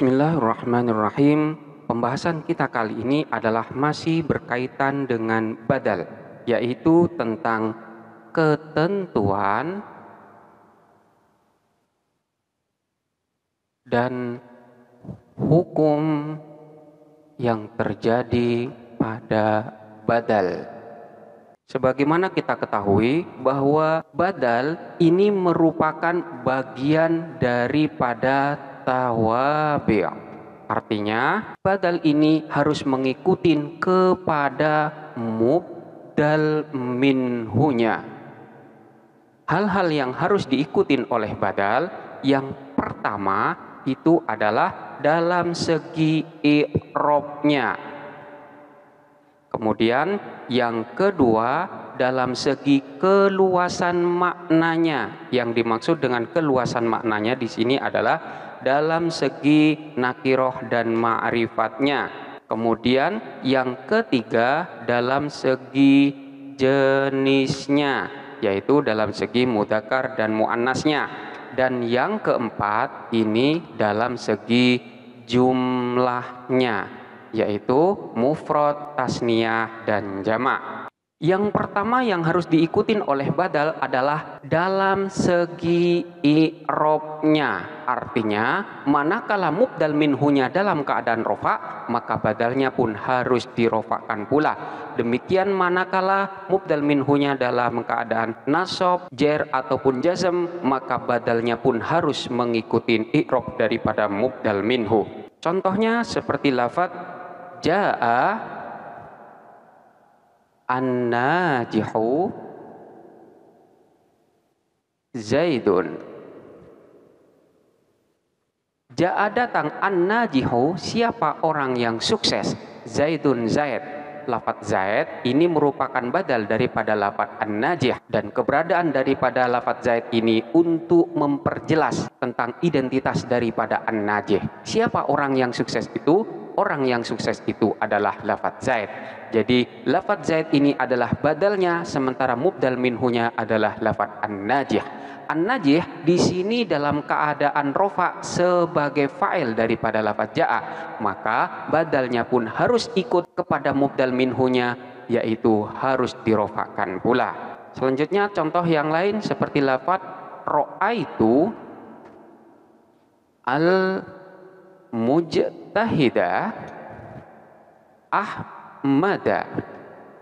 Bismillahirrahmanirrahim. Pembahasan kita kali ini adalah masih berkaitan dengan badal, yaitu tentang ketentuan dan hukum yang terjadi pada badal. Sebagaimana kita ketahui bahwa badal ini merupakan bagian daripada tawabi'. Artinya badal ini harus mengikuti kepada mubdal minhunya. Hal-hal yang harus diikutin oleh badal, yang pertama itu adalah dalam segi i'rabnya. Kemudian yang kedua dalam segi keluasan maknanya. Yang dimaksud dengan keluasan maknanya di sini adalah dalam segi nakiroh dan ma'rifatnya. Kemudian yang ketiga dalam segi jenisnya, yaitu dalam segi mudzakkar dan muannasnya. Dan yang keempat ini dalam segi jumlahnya, yaitu mufrad, tasniyah, dan jamak. Yang pertama yang harus diikutin oleh badal adalah dalam segi i'rabnya. Artinya manakala mubdal minhunya dalam keadaan rofa, maka badalnya pun harus dirofakkan pula. Demikian manakala mubdal minhunya dalam keadaan nasab, jer ataupun jazm, maka badalnya pun harus mengikuti i'rab daripada mubdal minhu. Contohnya seperti lafaz jaa an-najihu Zaidun. Jaa datang an-najihu, siapa orang yang sukses, Zaidun Zaid. Lafaz Zaid ini merupakan badal daripada lafaz an-najih, dan keberadaan daripada lafaz Zaid ini untuk memperjelas tentang identitas daripada an-najih. Siapa orang yang sukses itu? Orang yang sukses itu adalah lafaz Zaid. Jadi lafaz Zaid ini adalah badalnya, sementara mubdal minhunya adalah lafaz an-najih. An-najih di sini dalam keadaan rofa sebagai fa'il daripada lafaz jaa, maka badalnya pun harus ikut kepada mubdal minhunya, yaitu harus dirofakan pula. Selanjutnya contoh yang lain seperti lafaz ra'aitu al-mujtahida Ahmada.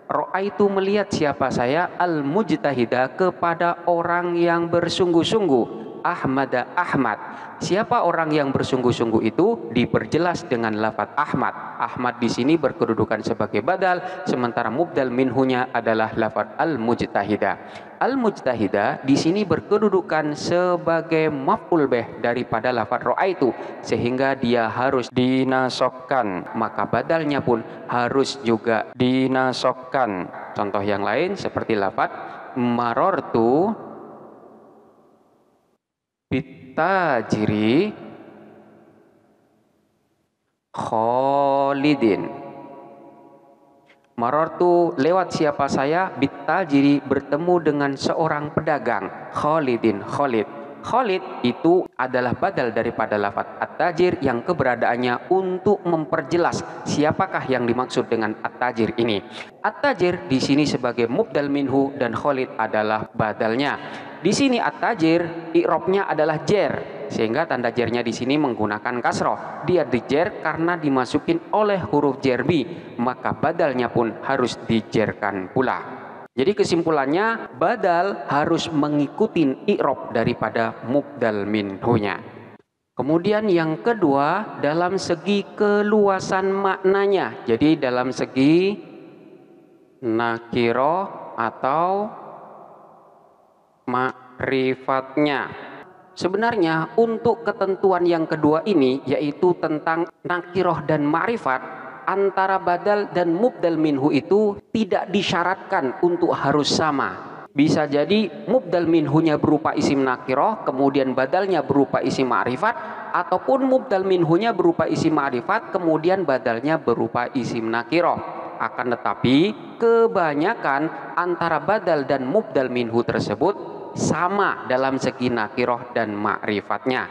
Ra'aitu melihat siapa saya, al-mujtahida kepada orang yang bersungguh-sungguh, Ahmada Ahmad. Siapa orang yang bersungguh-sungguh itu diperjelas dengan lafaz Ahmad. Ahmad di sini berkedudukan sebagai badal, sementara mubdal minhunya adalah lafaz al-mujtahida. Al-mujtahida di sini berkedudukan sebagai maf'ul bih daripada lafaz ra'aitu, sehingga dia harus dinasokkan, maka badalnya pun harus juga dinasokkan. Contoh yang lain seperti lafaz marortu bitajiri Khalidin. Marortu lewat siapa saya, bitajiri bertemu dengan seorang pedagang, Khalidin Khalid. Khalid itu adalah badal daripada lafaz at-tajir yang keberadaannya untuk memperjelas siapakah yang dimaksud dengan at-tajir ini. At-tajir di sini sebagai mubdal minhu dan Khalid adalah badalnya. Di sini at-tajir i'rabnya adalah jer, sehingga tanda jernya di sini menggunakan kasroh. Dia dijer karena dimasukin oleh huruf jerbi, maka badalnya pun harus dijerkan pula. Jadi kesimpulannya badal harus mengikuti i'rab daripada mubdal minhunya. Kemudian yang kedua dalam segi keluasan maknanya. Jadi dalam segi nakiro atau ma'rifatnya. Sebenarnya untuk ketentuan yang kedua ini, yaitu tentang nakiroh dan ma'rifat, antara badal dan mubdal minhu itu tidak disyaratkan untuk harus sama. Bisa jadi mubdal minhunya berupa isim nakiroh, kemudian badalnya berupa isim ma'rifat, ataupun mubdal minhunya berupa isim ma'rifat, kemudian badalnya berupa isim nakiroh. Akan tetapi kebanyakan antara badal dan mubdal minhu tersebut sama dalam segi nakiroh dan ma'rifatnya.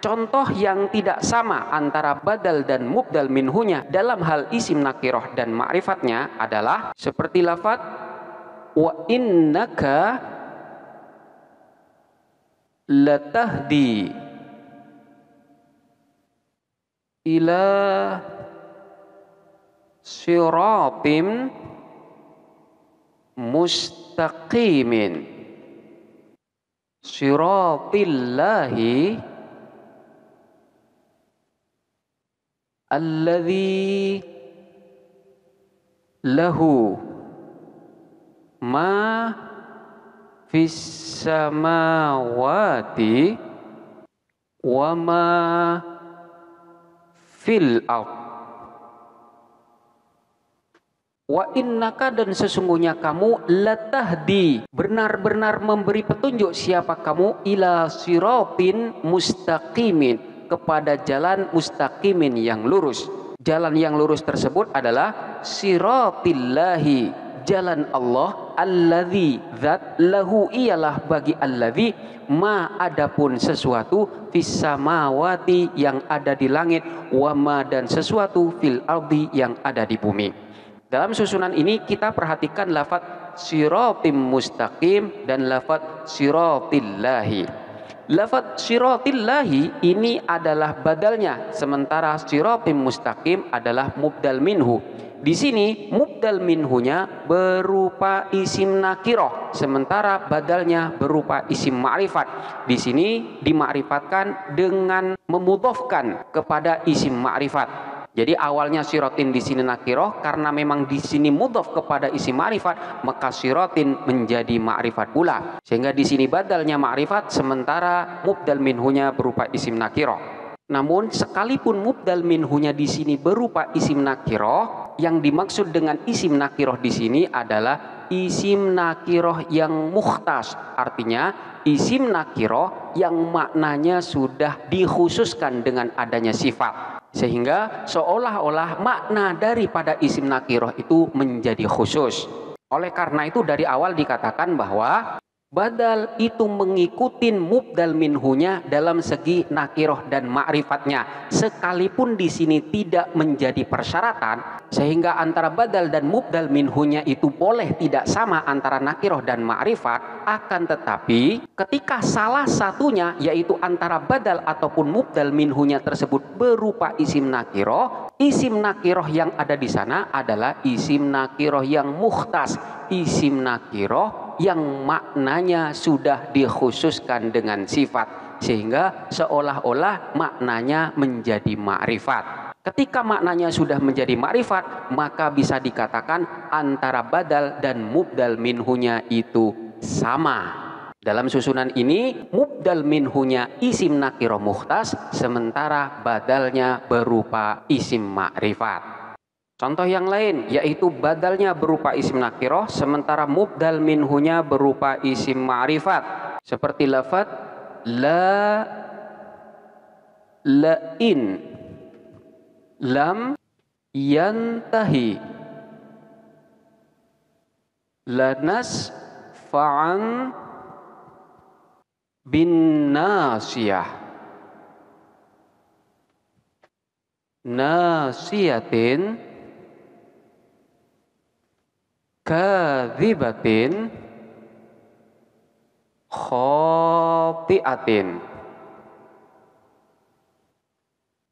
Contoh yang tidak sama antara badal dan mubdal minhunya dalam hal isim nakiroh dan ma'rifatnya adalah seperti lafaz wa innaka latahdi ila siratim mustaqimin. Siratillahi alladzi lahu ma fis samawati wa ma fil ardh. Wa innaka, dan sesungguhnya kamu, latahdi, benar-benar memberi petunjuk siapa kamu, ila siratin mustaqimin, kepada jalan mustaqimin yang lurus. Jalan yang lurus tersebut adalah siratillahi, jalan Allah, alladzi, zat, lahu, ialah bagi alladzi, ma, adapun sesuatu, fis samawati, yang ada di langit, wa ma, dan sesuatu, fil ardi, yang ada di bumi. Dalam susunan ini kita perhatikan lafaz siratim mustaqim dan lafaz siratillahi. Lafaz siratillahi ini adalah badalnya, sementara siratim mustaqim adalah mubdal minhu. Di sini mubdal minhunya berupa isim nakiroh, sementara badalnya berupa isim ma'rifat. Di sini dima'rifatkan dengan memudhofkan kepada isim ma'rifat. Jadi awalnya siratin di sini nakiroh, karena memang di sini mudhof kepada isim ma'rifat, maka siratin menjadi ma'rifat pula. Sehingga di sini badalnya ma'rifat, sementara mubdal minhunya berupa isim nakiroh. Namun sekalipun mubdal minhunya di sini berupa isim nakiroh, yang dimaksud dengan isim nakiroh di sini adalah isim nakiroh yang mukhtas, artinya isim nakiroh yang maknanya sudah dikhususkan dengan adanya sifat. Sehingga seolah-olah makna daripada isim nakiroh itu menjadi khusus. Oleh karena itu dari awal dikatakan bahwa badal itu mengikuti mubdal minhunya dalam segi nakiroh dan ma'rifatnya, sekalipun di sini tidak menjadi persyaratan, sehingga antara badal dan mubdal minhunya itu boleh tidak sama antara nakiroh dan ma'rifat. Akan tetapi ketika salah satunya, yaitu antara badal ataupun mubdal minhunya tersebut berupa isim nakiroh yang ada di sana adalah isim nakiroh yang mukhtas, isim nakiroh yang maknanya sudah dikhususkan dengan sifat, sehingga seolah-olah maknanya menjadi ma'rifat. Ketika maknanya sudah menjadi ma'rifat, maka bisa dikatakan antara badal dan mubdal minhunya itu sama. Dalam susunan ini mubdal minhunya isim nakiroh mukhtas, sementara badalnya berupa isim ma'rifat. Contoh yang lain yaitu badalnya berupa isim nakiroh, sementara mubdal minhunya berupa isim ma'rifat. Seperti lafaz in lam yantahi lanas fa'an bin nasiyah nasiyatin kadzibatin khati'atin.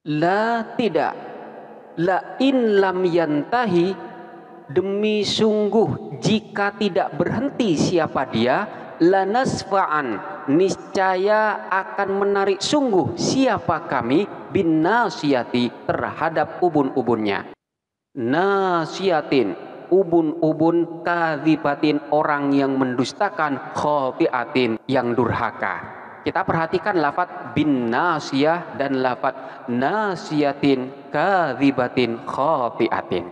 La, tidak, la in lam yantahi, demi sungguh jika tidak berhenti siapa dia, lanasfa'an, niscaya akan menarik sungguh siapa kami, bin nasiyati, terhadap ubun-ubunnya. Nasiyatin, ubun-ubun, kadzibatin, orang yang mendustakan, khati'atin, yang durhaka. Kita perhatikan lafadz bin nasiyah dan lafadz nasiyatin kadzibatin khati'atin.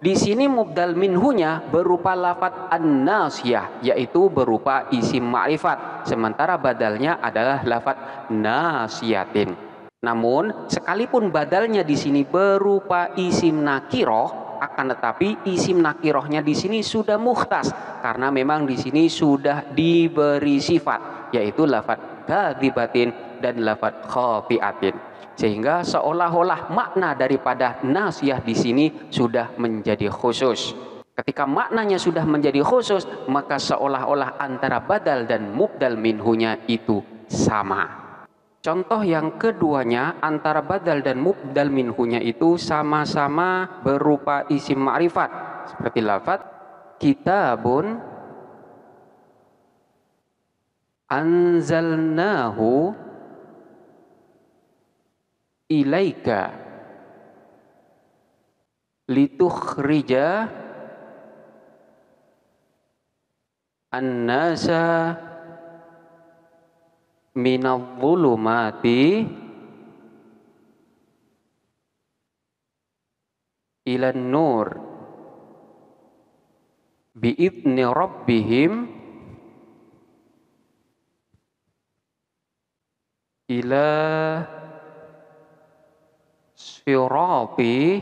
Di sini mubdal minhunya berupa lafadz an-nasiyah, yaitu berupa isim ma'rifat, sementara badalnya adalah lafadz nasiyatin. Namun sekalipun badalnya di sini berupa isim nakiroh, akan tetapi isim nakirohnya di sini sudah mukhtas karena memang di sini sudah diberi sifat, yaitu lafadz kadzibatin dan lafadz khati'atin. Sehingga seolah-olah makna daripada nasiyah di sini sudah menjadi khusus. Ketika maknanya sudah menjadi khusus, maka seolah-olah antara badal dan mubdal minhunya itu sama. Contoh yang keduanya, antara badal dan mubdal minhunya itu sama-sama berupa isim ma'rifat. Seperti lafadz kitabun anzalnahu ilaika litukhrija an-nasa minadh-dhulumati ilan nur bi'idzni rabbihim ila sirati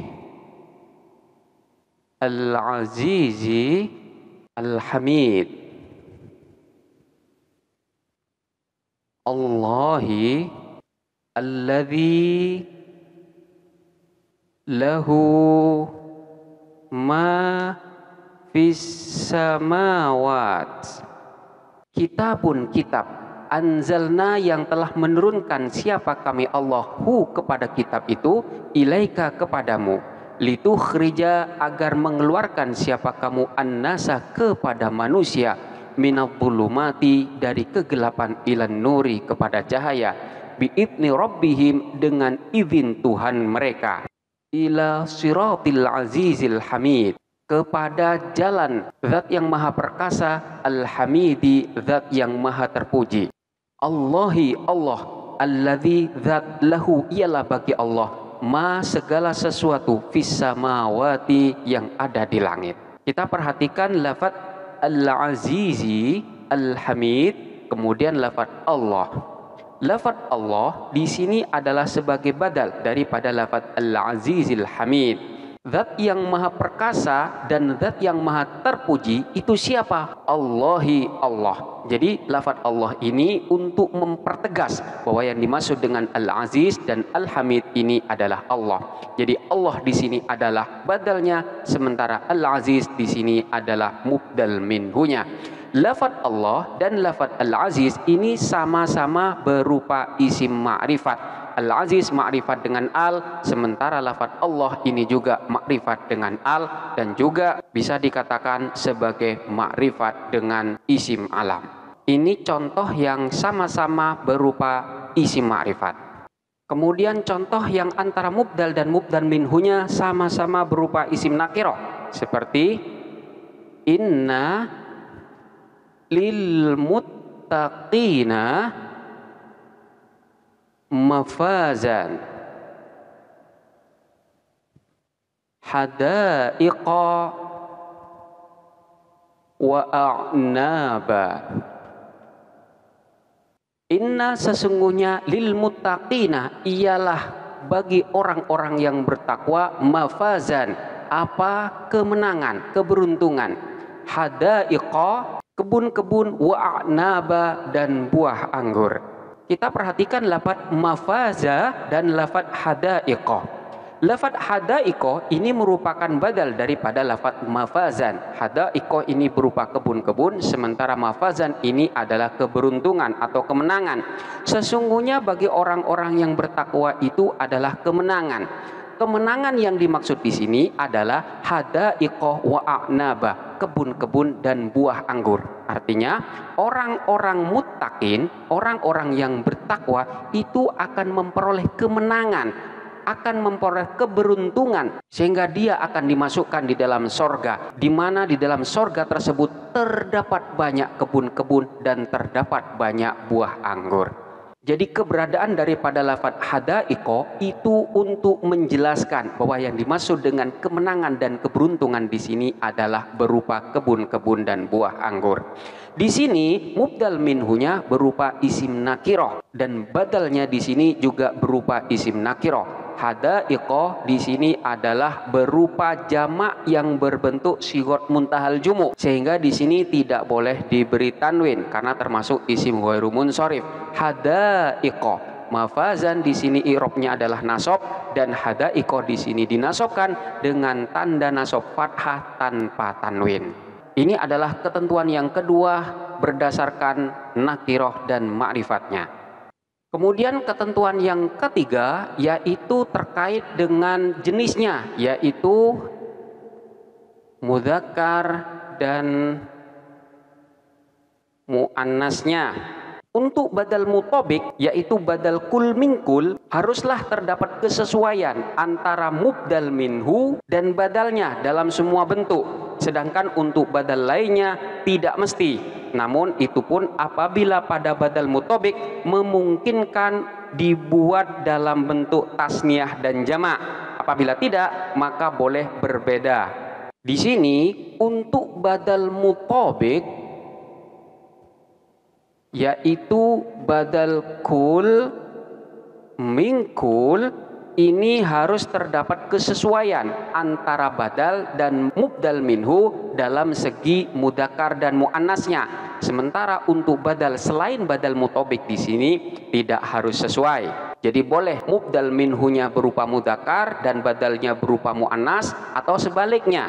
al-azizi al-hamid Allahi alladhi lahu ma fis samawat. Kitabun kitab, anzalna yang telah menurunkan siapa kami Allah hu kepada kitab itu, ilaika kepadamu, litukhrija agar mengeluarkan siapa kamu annasa kepada manusia, minadh-dhulumati dari kegelapan ilan nuri kepada cahaya, bi'idzni rabbihim dengan izin Tuhan mereka, ila siratil azizil hamid kepada jalan zat yang maha perkasa, al-hamidi zat yang maha terpuji. Allahi Allah, alladzi zat lahu ialah bagi Allah ma segala sesuatu fis samawati yang ada di langit. Kita perhatikan lafadz al-azizi al-hamid, kemudian lafadz Allah. Lafadz Allah di sini adalah sebagai badal daripada lafadz al-azizil hamid. Zat yang maha perkasa dan zat yang maha terpuji itu siapa? Allahi Allah. Jadi lafadz Allah ini untuk mempertegas bahwa yang dimaksud dengan Al-Aziz dan Al-Hamid ini adalah Allah. Jadi Allah di sini adalah badalnya, sementara Al-Aziz di sini adalah mubdal minhunya. Lafadz Allah dan lafadz Al-Aziz ini sama-sama berupa isim ma'rifat. Al-Aziz ma'rifat dengan al, sementara lafadz Allah ini juga ma'rifat dengan al dan juga bisa dikatakan sebagai ma'rifat dengan isim alam. Ini contoh yang sama-sama berupa isim ma'rifat. Kemudian contoh yang antara mubdal dan mubdal minhunya sama-sama berupa isim nakiroh, seperti inna lil muttaqina mafazan hadaiqa wa a'naba. Inna sesungguhnya lil muttaqina ialah bagi orang-orang yang bertakwa, mafazan apa kemenangan, keberuntungan, hadaiqa kebun-kebun, wa a'naba dan buah anggur. Kita perhatikan lafadz mafaza dan lafadz hadaiqa. Lafadz hadaiqa ini merupakan badal daripada lafadz mafazan. Hadaiqa ini berupa kebun-kebun, sementara mafazan ini adalah keberuntungan atau kemenangan. Sesungguhnya bagi orang-orang yang bertakwa itu adalah kemenangan. Kemenangan yang dimaksud di sini adalah hadaiqa wa a'naba, kebun-kebun dan buah anggur. Artinya orang-orang muttaqin, orang-orang yang bertakwa itu akan memperoleh kemenangan akan memperoleh keberuntungan sehingga dia akan dimasukkan di dalam sorga, di mana di dalam sorga tersebut terdapat banyak kebun-kebun dan terdapat banyak buah anggur. Jadi keberadaan daripada lafaz hadaiko itu untuk menjelaskan bahwa yang dimaksud dengan kemenangan dan keberuntungan di sini adalah berupa kebun-kebun dan buah anggur. Di sini mubdal minhunya berupa isim nakiroh dan badalnya di sini juga berupa isim nakiroh. Hadaiqo di sini adalah berupa jamak yang berbentuk sigot muntahal jumu, sehingga di sini tidak boleh diberi tanwin karena termasuk isim ghairu munsharif. Hadaiqo mafazan di sini i'rabnya adalah nasab dan hadaiqo di sini dinasobkan dengan tanda nasab fathah tanpa tanwin. Ini adalah ketentuan yang kedua berdasarkan nakiroh dan ma'rifatnya. Kemudian ketentuan yang ketiga yaitu terkait dengan jenisnya, yaitu mudzakkar dan muannasnya. Untuk badal mutobik yaitu badal kul minkul haruslah terdapat kesesuaian antara mubdal minhu dan badalnya dalam semua bentuk. Sedangkan untuk badal lainnya tidak mesti. Namun itu pun apabila pada badal mutobik memungkinkan dibuat dalam bentuk tasniah dan jamak. Apabila tidak maka boleh berbeda. Di sini untuk badal mutobik yaitu badal kul minkul ini harus terdapat kesesuaian antara badal dan mubdal minhu dalam segi mudzakkar dan muannasnya. Sementara untuk badal selain badal mutobik di sini tidak harus sesuai. Jadi boleh mubdal minhunya berupa mudzakkar dan badalnya berupa muannas atau sebaliknya.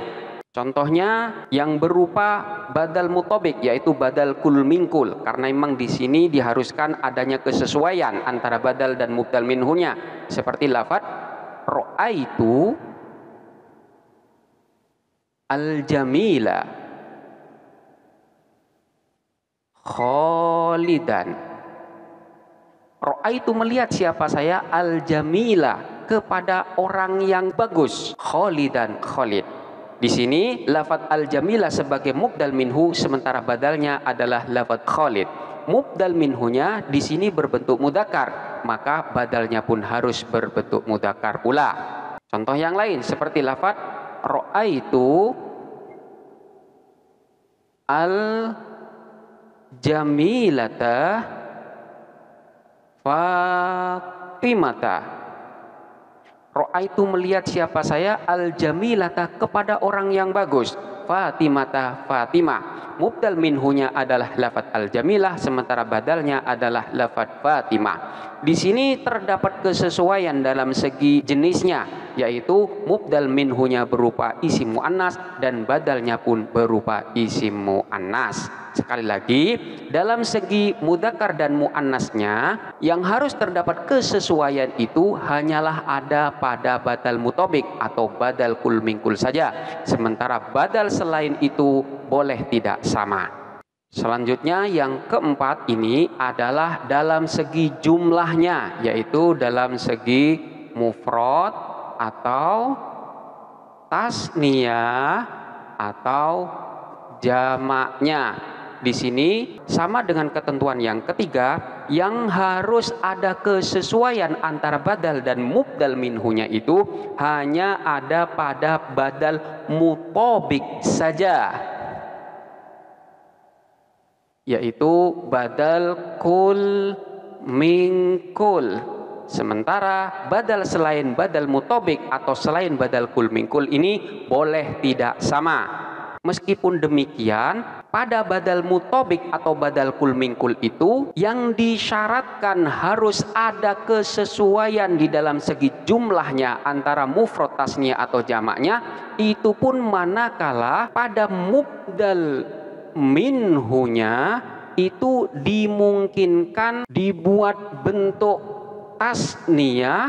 Contohnya yang berupa badal mutobik yaitu badal kul minkul, karena memang di sini diharuskan adanya kesesuaian antara badal dan mubdal minhunya. Seperti lafaz ra'aitu al-jamila khalidan. Ra'aitu melihat siapa saya, al-jamila kepada orang yang bagus, khalidan khalid. Di sini lafaz al-jamilah sebagai mubdal minhu sementara badalnya adalah lafaz khalid. Mubdal minhunya di sini berbentuk mudzakkar, maka badalnya pun harus berbentuk mudzakkar pula. Contoh yang lain seperti lafaz ra'aitu al-jamilata Fatimata. Ra'aitu melihat siapa saya, al-jamilata kepada orang yang bagus, Fatimata Fatimah. Mubdal minhunya adalah lafaz al-jamilah sementara badalnya adalah lafaz Fatimah. Di sini terdapat kesesuaian dalam segi jenisnya, yaitu mubdal minhunya berupa isim muannas dan badalnya pun berupa isim muannas. Sekali lagi, dalam segi mudzakkar dan muannasnya yang harus terdapat kesesuaian itu hanyalah ada pada badal mutobik atau badal kul minkul saja. Sementara badal selain itu boleh tidak sama. Selanjutnya yang keempat ini adalah dalam segi jumlahnya, yaitu dalam segi mufrad atau tasniyah atau jamaknya. Di sini sama dengan ketentuan yang ketiga, yang harus ada kesesuaian antara badal dan mubdal minhunya itu hanya ada pada badal mutobik saja, yaitu badal kul minkul. Sementara badal selain badal mutobik atau selain badal kul minkul ini boleh tidak sama. Meskipun demikian, pada badal mutobik atau badal kul minkul itu yang disyaratkan harus ada kesesuaian di dalam segi jumlahnya antara mufrad tasniyah atau jamaknya, itu pun manakala pada mubdal minhunya itu dimungkinkan dibuat bentuk tasniyah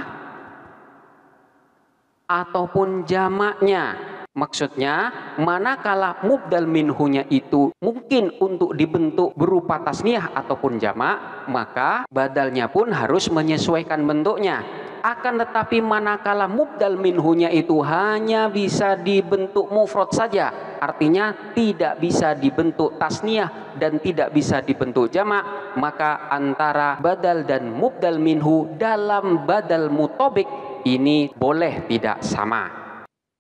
ataupun jamaknya. Maksudnya, manakala mubdal minhunya itu mungkin untuk dibentuk berupa tasniyah ataupun jamak, maka badalnya pun harus menyesuaikan bentuknya. Akan tetapi manakala mubdal minhunya itu hanya bisa dibentuk mufrad saja, artinya tidak bisa dibentuk tasniyah dan tidak bisa dibentuk jamak, maka antara badal dan mubdal minhu dalam badal mutobik ini boleh tidak sama.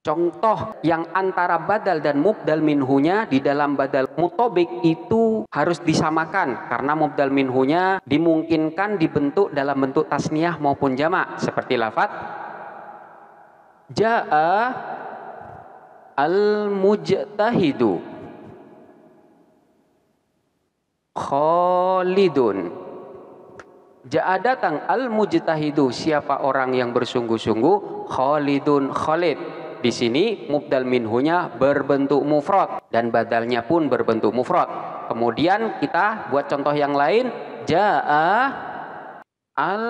Contoh yang antara badal dan mubdal minhunya di dalam badal mutobik itu harus disamakan, karena mubdal minhunya dimungkinkan dibentuk dalam bentuk tasniyah maupun jamak, seperti lafaz Ja'a al-mujtahidu Khalidun. Ja'a datang al-mujtahidu, siapa orang yang bersungguh-sungguh, Khalidun Khalid. Di sini mubdal minhunya berbentuk mufrad dan badalnya pun berbentuk mufrad. Kemudian kita buat contoh yang lain, Ja'a al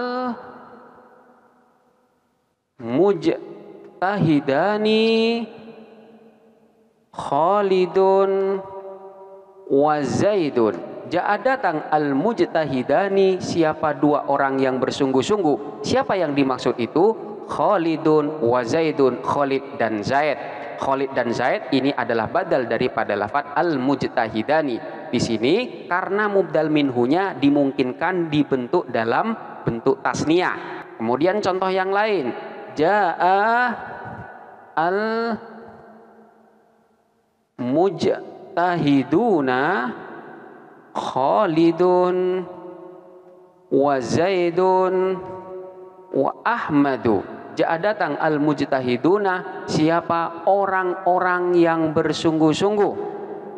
mujtahidani Khalidun wa Zaidun. Ja'a datang al mujtahidani, siapa dua orang yang bersungguh-sungguh. Siapa yang dimaksud itu? Khalidun wa Zaidun, Khalid dan Zaid. Khalid dan Zaid ini adalah badal daripada lafaz al-mujtahidani. Di sini karena mubdal minhunya dimungkinkan dibentuk dalam bentuk tasniyah. Kemudian contoh yang lain, Ja'a al-mujtahiduna Khalidun wa Zaidun wa Ahmadu. Ja'a datang al-mujtahiduna, siapa orang-orang yang bersungguh-sungguh.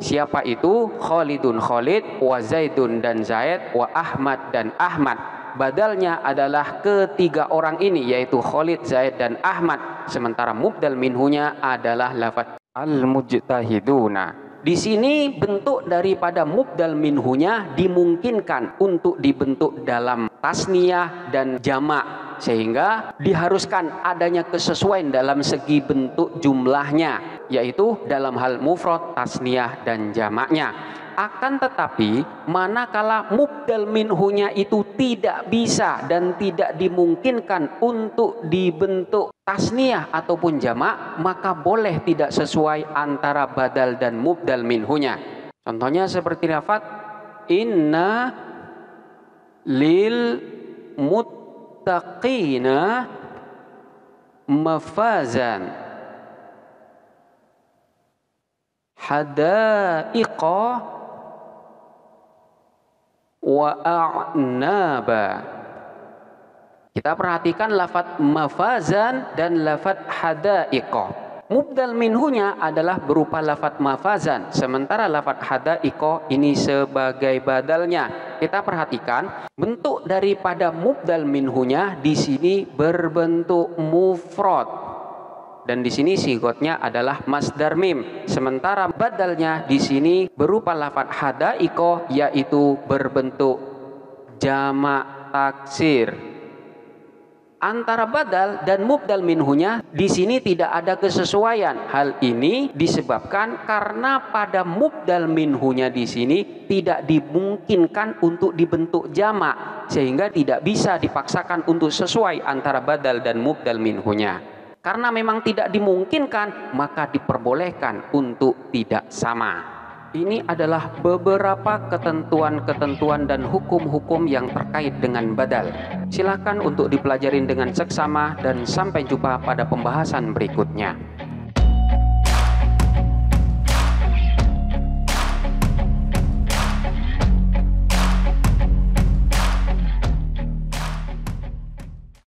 Siapa itu? Khalidun Khalid, wa Zaidun dan Zaid, wa Ahmad dan Ahmad. Badalnya adalah ketiga orang ini, yaitu Khalid, Zaid dan Ahmad. Sementara mubdal minhunya adalah lafaz al-mujtahiduna. Di sini bentuk daripada mubdal minhunya dimungkinkan untuk dibentuk dalam tasniyah dan jamak, sehingga diharuskan adanya kesesuaian dalam segi bentuk jumlahnya, yaitu dalam hal mufrad, tasniyah dan jamaknya. Akan tetapi manakala mubdal minhunya itu tidak bisa dan tidak dimungkinkan untuk dibentuk tasniyah ataupun jamak, maka boleh tidak sesuai antara badal dan mubdal minhunya. Contohnya seperti lafaz inna lil muttaqina mafazan hadaiqa wa a'naba. Kita perhatikan lafaz mafazan dan lafaz hadaiqa. Mubdal minhunya adalah berupa lafaz mafazan, sementara lafaz hadaiqa ini sebagai badalnya. Kita perhatikan bentuk daripada mubdal minhunya di sini berbentuk mufrad. Dan di sini sigotnya adalah masdar mim. Sementara badalnya di sini berupa lafaz hadaiqa, yaitu berbentuk jamak taksir. Antara badal dan mubdal minhunya di sini tidak ada kesesuaian. Hal ini disebabkan karena pada mubdal minhunya di sini tidak dimungkinkan untuk dibentuk jamak, sehingga tidak bisa dipaksakan untuk sesuai antara badal dan mubdal minhunya. Karena memang tidak dimungkinkan, maka diperbolehkan untuk tidak sama. Ini adalah beberapa ketentuan-ketentuan dan hukum-hukum yang terkait dengan badal. Silakan untuk dipelajarin dengan seksama dan sampai jumpa pada pembahasan berikutnya.